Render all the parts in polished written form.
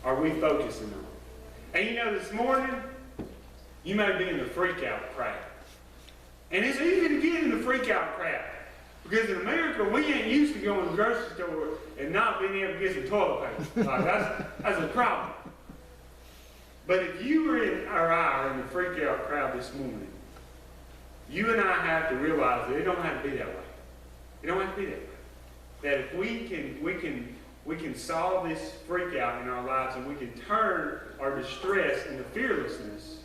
are we focusing on? And you know, this morning, you may be in the freak-out crowd. And it's easy to get in the freak-out crowd. Because in America, we ain't used to going to the grocery store and not being able to get some toilet paper. Like, that's a problem. But if you were in, or I are in the freak-out crowd this morning, you and I have to realize that it don't have to be that way. It don't have to be that way. That if we can solve this freak out in our lives, and we can turn our distress into fearlessness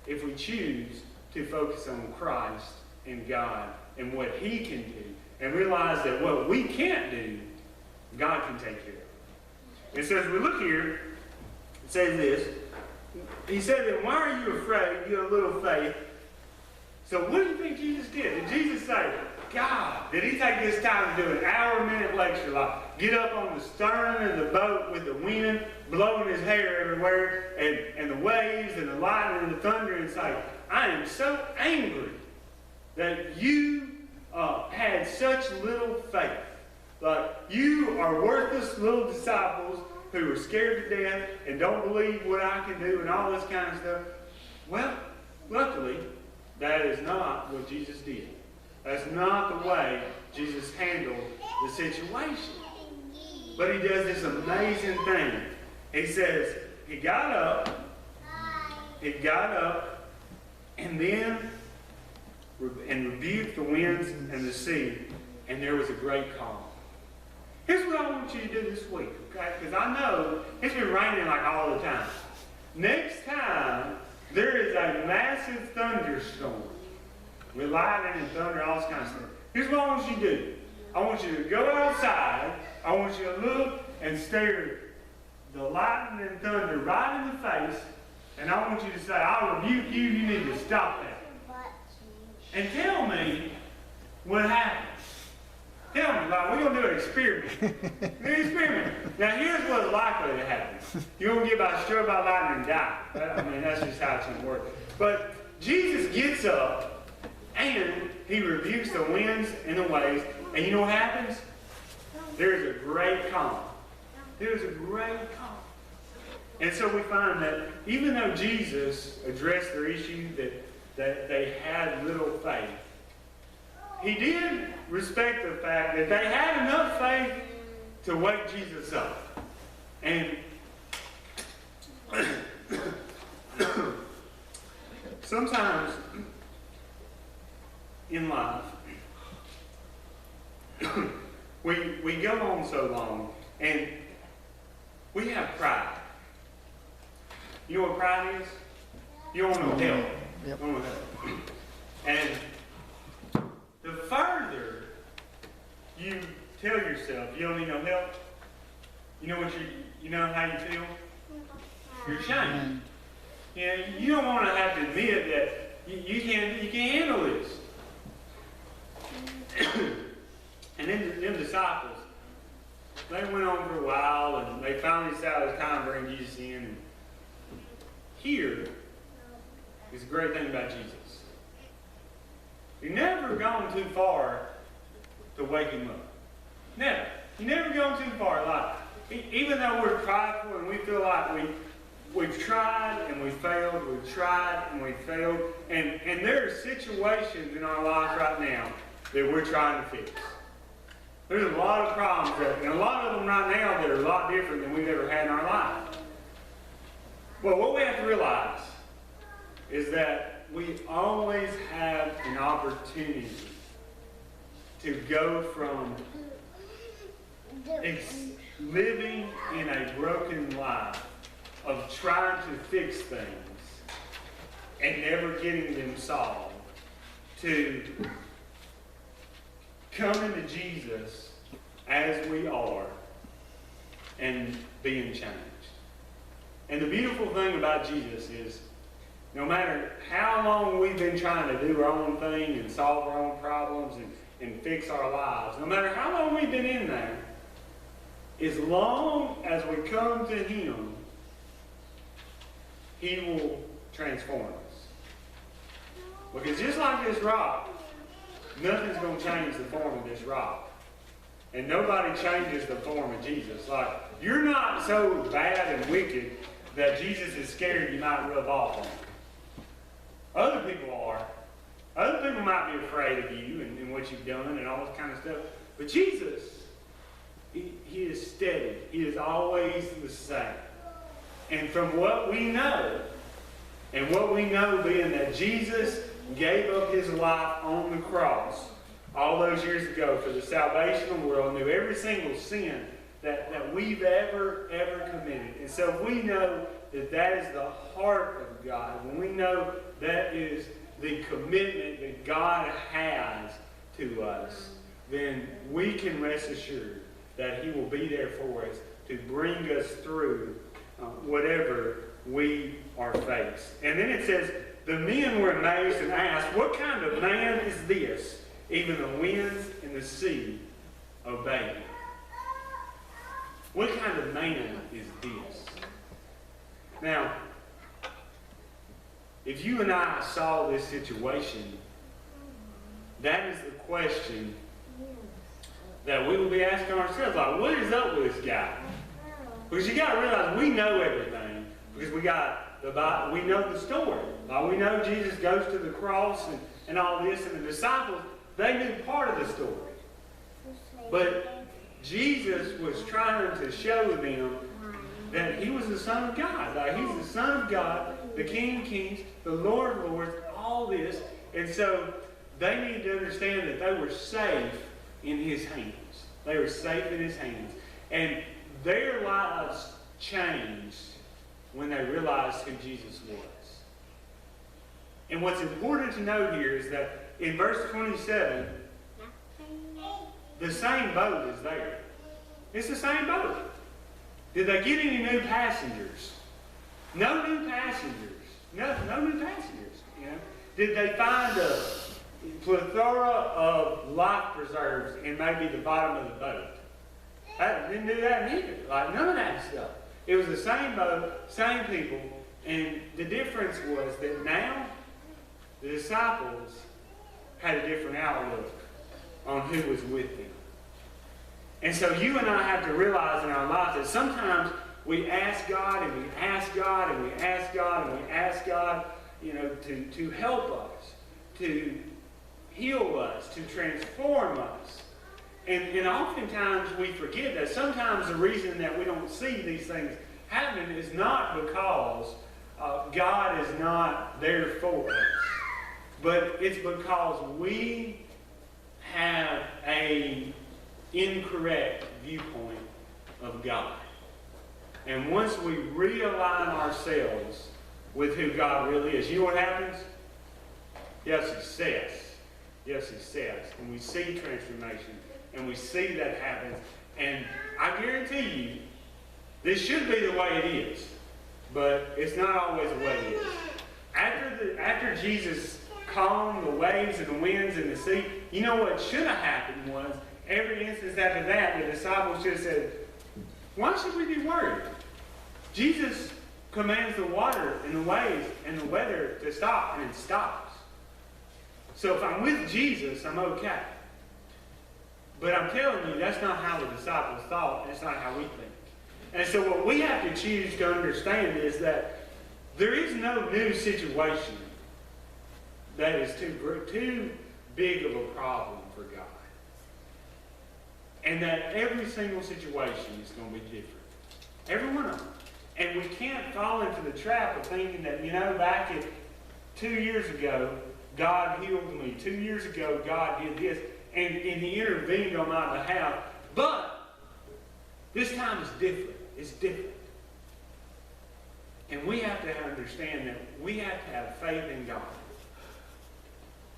if we choose to focus on Christ and God and what He can do, and realize that what we can't do, God can take care of. And so as we look here, it says this. He said that, why are you afraid, you have little faith? So what do you think Jesus did? Did Jesus say, God, did He take this time to do an hour-a-minute lecture, like get up on the stern of the boat with the wind blowing His hair everywhere, and the waves and the lightning and the thunder, and say, I am so angry that you had such little faith. Like, you are worthless little disciples who are scared to death and don't believe what I can do and all this kind of stuff. Well, luckily, that is not what Jesus did. That's not the way Jesus handled the situation. But He does this amazing thing. He says, He got up, and then rebuked the winds and the sea, and there was a great calm. Here's what I want you to do this week, okay? Because I know it's been raining like all the time. Next time there is a massive thunderstorm with lightning and thunder, all this kind of stuff. Here's what I want you to do. I want you to go outside. I want you to look and stare the lightning and thunder right in the face, and I want you to say, I rebuke you. You need to stop that. And tell me what happens. Tell me, like, we're going to do an experiment. An experiment. Now, here's what's likely to happen. You're going to get struck by lightning and die. I mean, that's just how it's going to work. But Jesus gets up, and He rebukes the winds and the waves. And you know what happens? There's a great calm. There's a great calm. And so we find that even though Jesus addressed their issue that they had little faith, He did respect the fact that they had enough faith to wake Jesus up. And sometimes in life, we go on so long and we have pride. You know what pride is? You don't want no help. Yep. You don't want no help. And the further you tell yourself you don't need no help, you know how you feel? You're ashamed. You know, you don't want to have to admit that you can't handle this. And then them disciples, they went on for a while, and they finally decided it was time to bring Jesus in. And here is the great thing about Jesus. You've never gone too far to wake Him up. Never. You've never gone too far. Like, even though we're prideful and we feel like we've tried and we failed, we've tried and we failed, and there are situations in our life right now that we're trying to fix. There's a lot of problems, and a lot of them right now that are a lot different than we've ever had in our life. Well, what we have to realize is that we always have an opportunity to go from living in a broken life of trying to fix things and never getting them solved to coming to Jesus as we are and being changed. And the beautiful thing about Jesus is, no matter how long we've been trying to do our own thing and solve our own problems and fix our lives, no matter how long we've been in there, as long as we come to Him, He will transform us. Because just like this rock, nothing's going to change the form of this rock. And nobody changes the form of Jesus. Like, you're not so bad and wicked that Jesus is scared you might rub off on him. Other people are. Other people might be afraid of you and what you've done and all this kind of stuff. But Jesus, he is steady. He is always the same. And from what we know, and what we know being that Jesus gave up his life on the cross all those years ago for the salvation of the world, knew every single sin that we've ever committed. And so we know that that is the heart of God. When we know that is the commitment that God has to us, then we can rest assured that he will be there for us to bring us through whatever we are faced. And then it says, the men were amazed and asked, what kind of man is this? Even the winds and the sea obey him. What kind of man is this? Now, if you and I saw this situation, that is the question that we will be asking ourselves, like, what is up with this guy? Because you got to realize we know everything, because we got the Bible, we know the story. Like, we know Jesus goes to the cross and all this, and the disciples, they knew part of the story. But Jesus was trying to show them that he was the Son of God. Like, he's the Son of God, the King of Kings, the Lord of Lords, all this. And so they needed to understand that they were safe in his hands. They were safe in his hands. And their lives changed when they realized who Jesus was. And what's important to note here is that in verse 27, the same boat is there. It's the same boat. Did they get any new passengers? No new passengers. No new passengers. You know? Did they find a plethora of life preserves in maybe the bottom of the boat? They didn't do that neither. Like, none of that stuff. It was the same boat, same people, and the difference was that now the disciples had a different outlook on who was with them. And so you and I have to realize in our lives that sometimes we ask God and we ask God and we ask God and we ask God, you know, to help us, to heal us, to transform us. And oftentimes we forget that sometimes the reason that we don't see these things happening is not because God is not there for us, but it's because we have an incorrect viewpoint of God. And once we realign ourselves with who God really is, you know what happens? You have success. You have success. And we see transformation. And we see that happens. And I guarantee you, this should be the way it is. But it's not always the way it is. After Jesus calmed the waves and the winds and the sea, you know what should have happened was, every instance after that, the disciples should have said, why should we be worried? Jesus commands the water and the waves and the weather to stop, and it stops. So if I'm with Jesus, I'm okay. But I'm telling you, that's not how the disciples thought. That's not how we think. And so what we have to choose to understand is that there is no new situation that is too big of a problem for God. And that every single situation is going to be different. Every one of them. And we can't fall into the trap of thinking that, you know, back at 2 years ago, God healed me. 2 years ago, God did this. And he intervened on my behalf. But this time is different. It's different. And we have to understand that we have to have faith in God.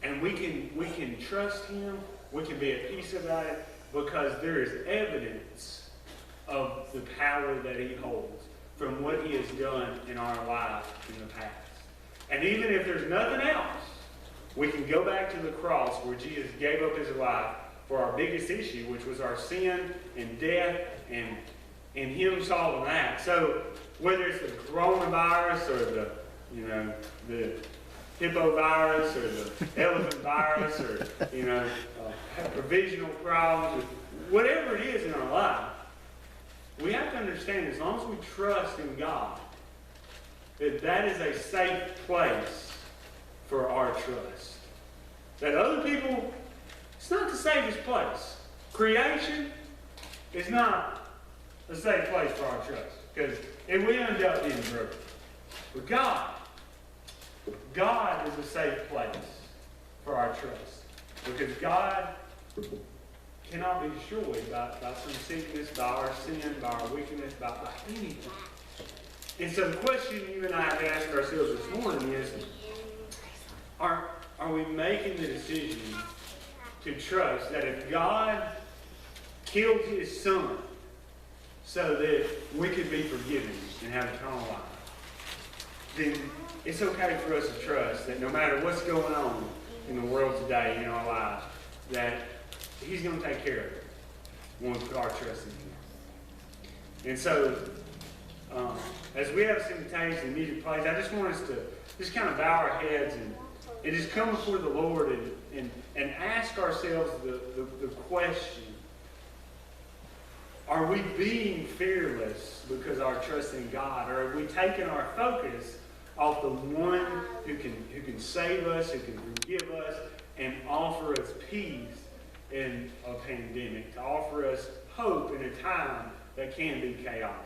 And we can trust him. We can be at peace about it because there is evidence of the power that he holds from what he has done in our life in the past. And even if there's nothing else, we can go back to the cross where Jesus gave up his life for our biggest issue, which was our sin and death, and him solving that. So whether it's the coronavirus or the hippo virus or the elephant virus or provisional problems, whatever it is in our life, we have to understand as long as we trust in God, that is a safe place for our trust. That other people, it's not the safest place. Creation is not a safe place for our trust, because it will end up being broken. But God is a safe place for our trust, because God cannot be destroyed by some sickness, by our sin, by our wickedness, by anything. And so the question you and I have to ask ourselves this morning is, are we making the decision to trust that if God killed His Son so that we could be forgiven and have eternal life, then it's okay for us to trust that no matter what's going on in the world today, in our lives, that He's going to take care of it when we put our trust in Him. And so, as we have some invitation and music plays, I just want us to just kind of bow our heads and just come before the Lord and ask ourselves the question, are we being fearless because our trust in God? Or have we taken our focus off the one who can save us, who can forgive us, and offer us peace in a pandemic, to offer us hope in a time that can be chaotic?